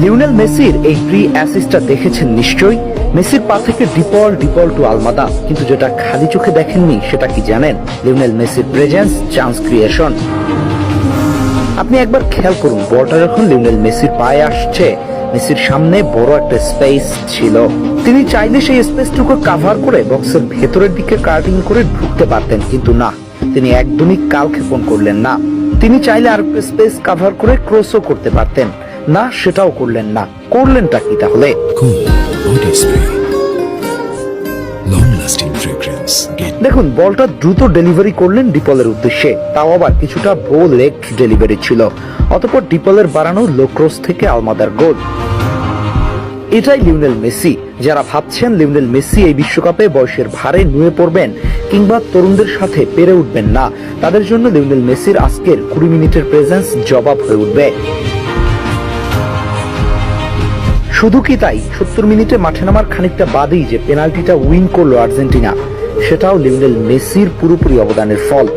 Lionel মেসির এই pre অ্যাসিস্টটা দেখেছেন নিশ্চয়ই। মেসির পা থেকে ডিপল টু আলমাদা, কিন্তু যেটা খালি চোখে দেখেননি সেটা কি জানেন? লিওনেল মেসির প্রেজেন্স, চান্স ক্রিয়েশন। আপনি একবার খেয়াল করুন, বলটা যখন লিওনেল মেসির পায়ে আসছে, মেসির সামনে বড় একটা স্পেস ছিল। তিনি চাইলে সেই স্পেসটুকু কাভার করে বক্সের ভেতরের দিকে কাটিং করে ঢুকতে পারতেন, কিন্তু না, তিনি একদমই কালক্ষেপণ করলেন না। তিনি চাইলে আর স্পেস কাভার করে ক্রসও করতে পারতেন, না সেটাও করলেন না। করলেনটা কি তাহলে? দেখুন, বলটা দ্রুত ডেলিভারি করলেন ডিপলের উদ্দেশ্যে, তাও আবার কিছুটা বো লেগ ডেলিভারি ছিল। অতঃপর ডিপলের বাড়ানো লো ক্রস থেকে আলমাদার গোল। এটাই লিওনেল মেসি। যারা ভাবছেন লিওনেল মেসি এই বিশ্বকাপে বয়সের ভারে নুয়ে পড়বেন কিংবা তরুণদের সাথে পেরে উঠবেন না, তাদের জন্য লিওনেল মেসির আজকের 20 মিনিটের প্রেজেন্স জবাব হয়ে উঠবে। শুধু কি তাই, 70 মিনিটে মাঠে নামার খানিকটা বাদেই যে পেনাল্টিটা উইন করলো আর্জেন্টিনা, সেটাও লিওনেল মেসির পুরোপুরি অবদানের ফল।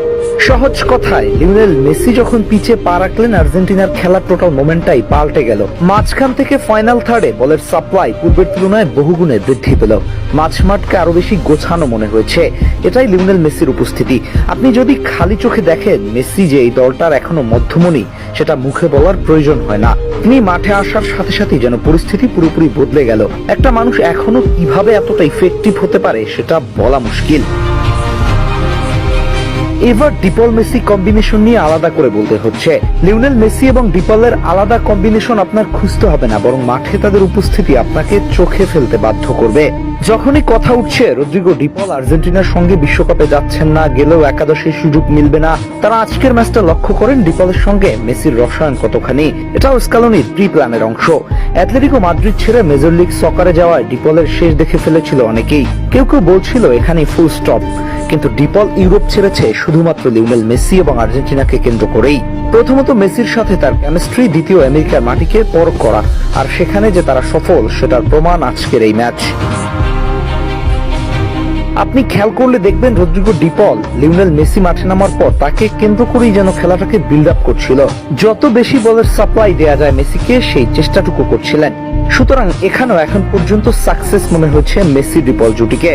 সহজ কথায়, লিওনেল মেসি যখন পিচে পা রাখলেন, আর্জেন্টিনার খেলার টোটাল মোমেন্টটাই পাল্টে গেল। মাঝখান থেকে ফাইনাল থার্ডে বলের সাপ্লাই পূর্বের তুলনায় বহুগুণে বৃদ্ধি পেল। মাঠকে আরো বেশি গোছানো মনে হয়েছে। এটাই লিওনেল মেসির উপস্থিতি। আপনি যদি খালি চোখে দেখেন মেসি যে এই দলটার এখনো মধ্যমণি, সেটা মুখে বলার প্রয়োজন হয় না। তিনি মাঠে আসার সাথে সাথে যেন পরিস্থিতি পুরোপুরি বদলে গেল। একটা মানুষ এখনো কিভাবে এতটা ইফেক্টিভ হতে পারে সেটা বলা মুশকিল। এবার ডিপল মেসি কম্বিনেশন নিয়ে আলাদা করে বলতে হচ্ছে। লিওনেল মেসি এবং ডিপলের আলাদা কম্বিনেশন আপনার খুঁজতে হবে না, বরং মাঠে তাদের উপস্থিতি আপনাকে চোখে ফেলতে বাধ্য করবে। যখনই কথা উঠছে রদ্রিগো ডিপল আর্জেন্টিনার সঙ্গে বিশ্বকাপে যাচ্ছেন না, গেলেও একাদশের সুযোগ মিলবে না, তারা আজকের ম্যাচটা লক্ষ্য করেন ডিপলের সঙ্গে মেসির রসায়ন কতখানি। এটাও স্কালোনির প্রি প্ল্যানের অংশ। অ্যাটলেটিকো মাদ্রিদ ছেড়ে মেজর লিগ সকারে যাওয়ায় ডিপলের শেষ দেখে ফেলেছিল অনেকেই। কেউ বলছিল এখানে ফুল স্টপ, কিন্তু ডিপল ইউরোপ ছেড়েছে শুধুমাত্র লিওনেল মেসি এবং আর্জেন্টিনাকে কেন্দ্র করেই। প্রথমত মেসির সাথে তার কেমিস্ট্রি, দ্বিতীয় আমেরিকার মাটিকে পরখ করা, আর সেখানে যে তারা সফল সেটার প্রমাণ আজকের এই ম্যাচ। আপনি খেয়াল করলে দেখবেন রদ্রিগো ডিপল লিওনেল মেসি মাঠে নামার পর তাকে কেন্দ্র করেই যেন খেলাটাকে বিল্ড আপ করছিল। যত বেশি বলের সাপ্লাই দেয়া যায় মেসিকে, সেই চেষ্টাটুকু করছিলেন। সুতরাং এখানেও এখন পর্যন্ত সাকসেস মনে হচ্ছে মেসি ডিপল জুটিকে।